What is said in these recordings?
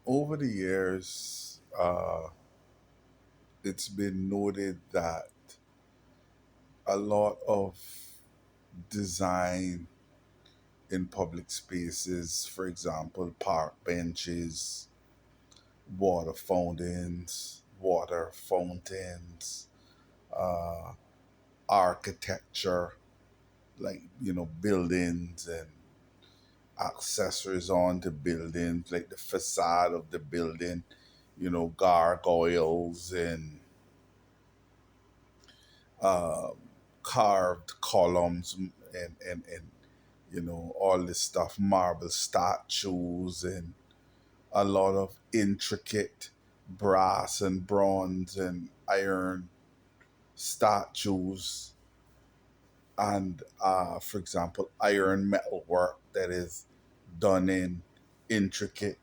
Over the years, it's been noted that a lot of design in public spaces, for example, park benches, water fountains, uh, architecture, like, buildings and accessories on the buildings, like the facade of the building, gargoyles and uh, carved columns and all this stuff, marble statues and a lot of intricate brass and bronze and iron statues and for example iron metal work that is done in intricate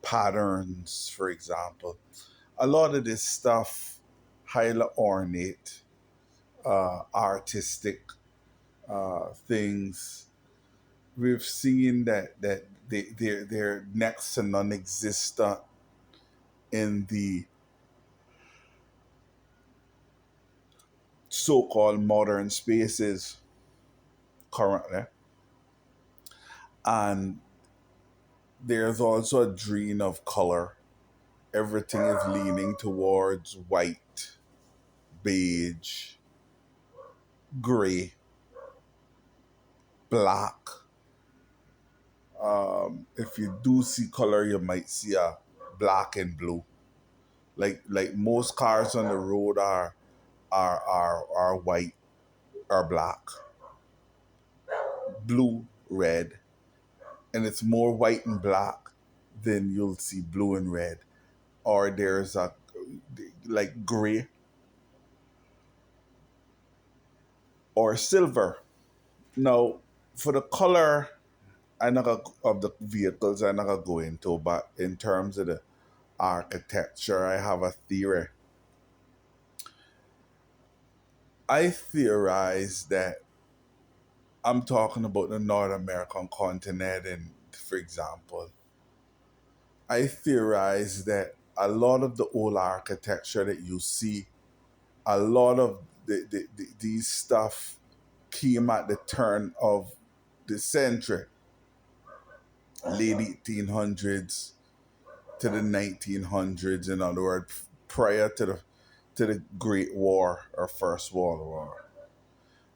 patterns, for example. A lot of this stuff, highly ornate, artistic things, we've seen that they're next to non-existent in the so-called modern spaces currently. And there's also a dream of color. Everything is leaning towards white, beige, gray, black. If you do see color, you might see a black and blue. Like most cars on the road are white or black, blue, red, and it's more white and black than you'll see blue and red. Or there's a like gray or silver. Now, for the color, I'm not gonna, of the vehicles, I'm not gonna go into, but in terms of the architecture, I have a theory. I theorize that I'm talking about the North American continent, and for example, I theorize that a lot of the old architecture that you see, a lot of these stuff came at the turn of the century, late 1800s to the 1900s. In other words, prior to the Great War or First World War.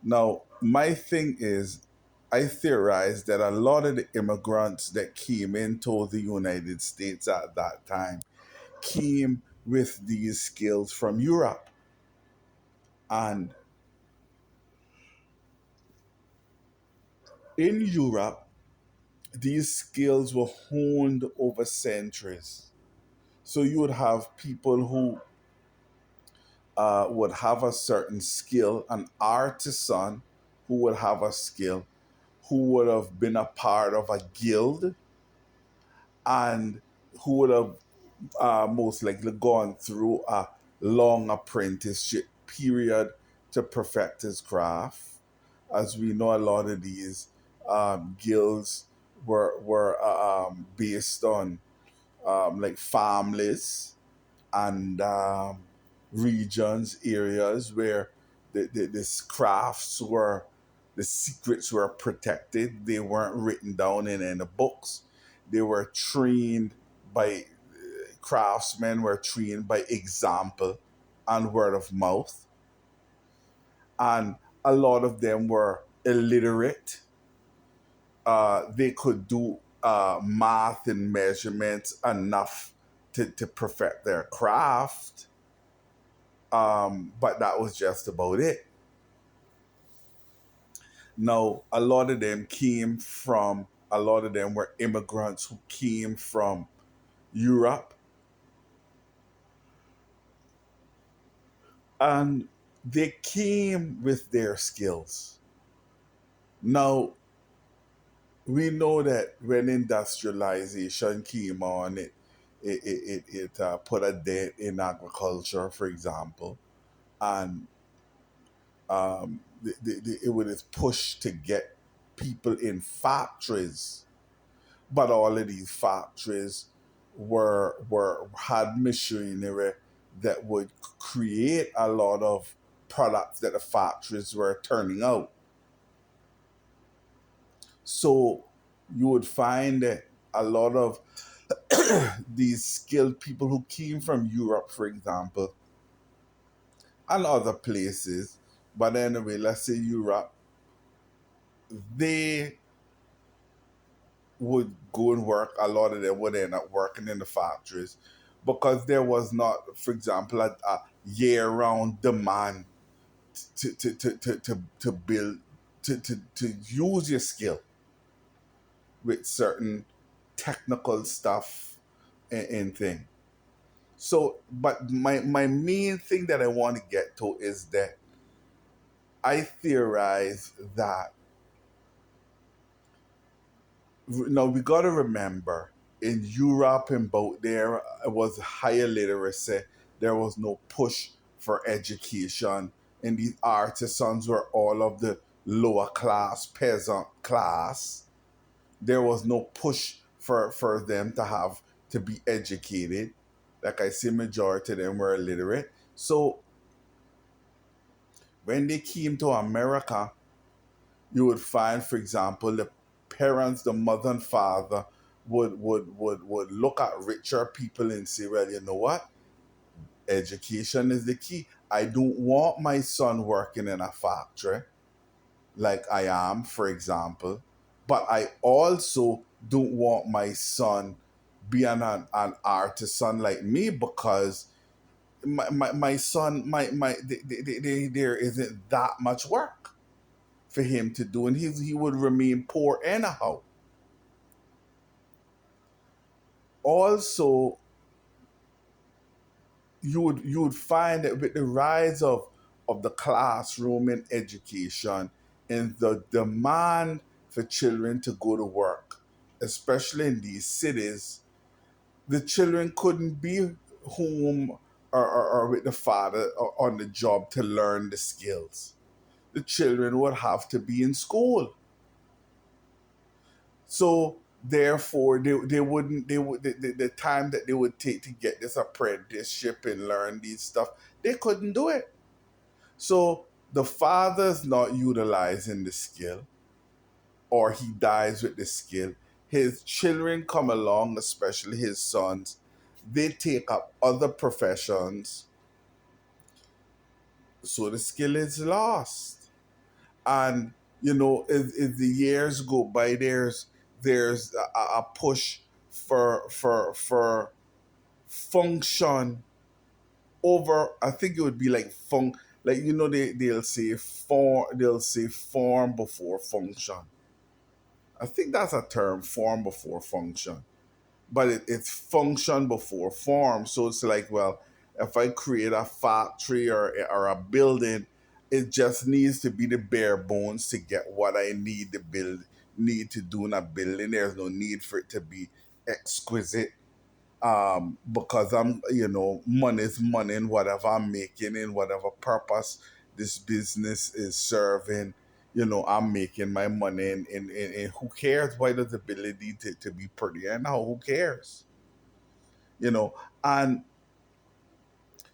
Now, my thing is, I theorize that a lot of the immigrants that came into the United States at that time came with these skills from Europe. And in Europe, these skills were honed over centuries. So you would have people who would have a certain skill, an artisan who would have a skill, who would have been a part of a guild, and who would have most likely gone through a long apprenticeship period to perfect his craft. As we know, a lot of these guilds were based on like families and regions, areas where these crafts were, the secrets were protected. They weren't written down in any books. They were trained by craftsmen, were trained by example and word of mouth. And a lot of them were illiterate. They could do math and measurements enough to perfect their craft, but that was just about it. Now, a lot of them were immigrants who came from Europe, and they came with their skills. Now, we know that when industrialization came on, it put a dent in agriculture, for example, and it was pushed to get people in factories. But all of these factories were had machinery that would create a lot of products that the factories were turning out. So you would find that a lot of these skilled people who came from Europe, for example, and other places, but anyway, let's say Europe, they would go and work. A lot of them would end up working in the factories because there was not, for example, a year-round demand to build to use your skill with certain technical stuff and thing. So, but my main thing that I want to get to is that I theorize that now we got to remember in Europe and both there was higher literacy. There was no push for education, and these artisans were all of the lower class peasant class. There was no push for them to have to be educated. Like I say, majority of them were illiterate. So when they came to America, you would find, for example, the parents, the mother and father would look at richer people and say, well, you know what? Education is the key. I don't want my son working in a factory like I am, for example, but I also don't want my son being an artisan like me because my son, there isn't that much work for him to do, and he would remain poor anyhow. Also, you would find that with the rise of the classroom in education and the demand for children to go to work, especially in these cities, the children couldn't be home or with the father or on the job to learn the skills. The children would have to be in school. So therefore they wouldn't they would the time that they would take to get this apprenticeship and learn these stuff, they couldn't do it. So the father's not utilizing the skill, or he dies with the skill. His children come along, especially his sons, they take up other professions, so the skill is lost. And as the years go by, there's a push for function over. I think it would be like like they'll say form before function. I think that's a term, form before function, but it's function before form. So it's like, well, if I create a factory or a building, it just needs to be the bare bones to get what I need to do in a building. There's no need for it to be exquisite, because I'm, money is money, and whatever I'm making and whatever purpose this business is serving, I'm making my money, and who cares why does the ability to be pretty, and how, who cares, you know, and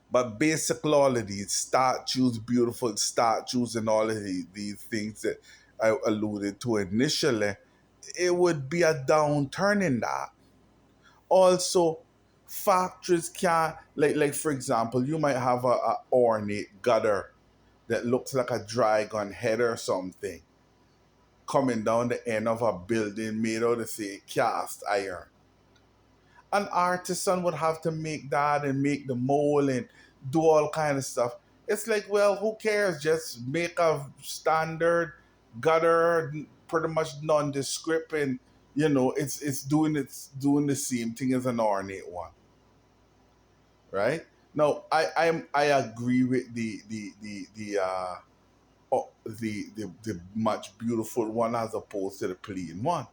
but basically all of these statues, beautiful statues, and all of these things that I alluded to initially, it would be a downturn in that. Also, factories can, like for example, you might have a ornate gutter that looks like a dragon head or something coming down the end of a building made out of, say, cast iron. An artisan would have to make that and make the mold and do all kind of stuff. It's like, well, who cares? Just make a standard gutter, pretty much nondescript, and it's doing the same thing as an ornate one, right? Now, I agree with the much beautiful one as opposed to the plain one.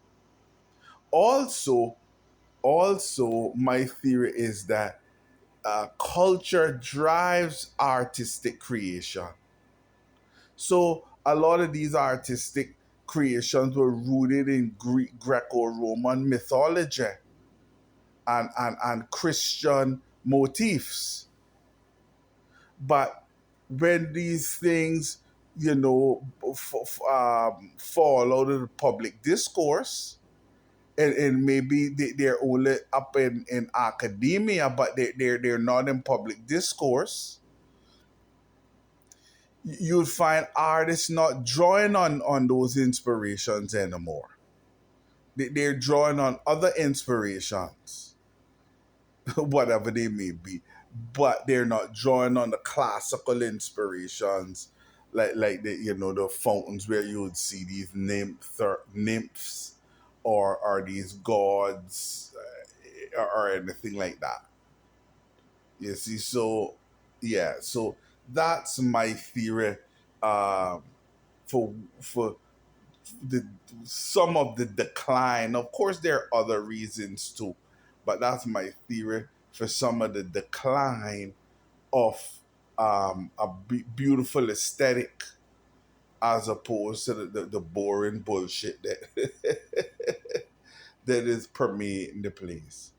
Also, my theory is that culture drives artistic creation. So a lot of these artistic creations were rooted in Greco-Roman mythology, and Christian motifs. But when these things, fall out of the public discourse, and maybe they're only up in academia, but they're not in public discourse, you'd find artists not drawing on those inspirations anymore. They're drawing on other inspirations, whatever they may be, but they're not drawing on the classical inspirations, like the fountains where you would see these nymphs, or these gods, or anything like that. You see, so yeah, so that's my theory, um, for for the some of the decline. Of course, there are other reasons too, but that's my theory for some of the decline of a beautiful aesthetic, as opposed to the boring bullshit that that is permeating the place.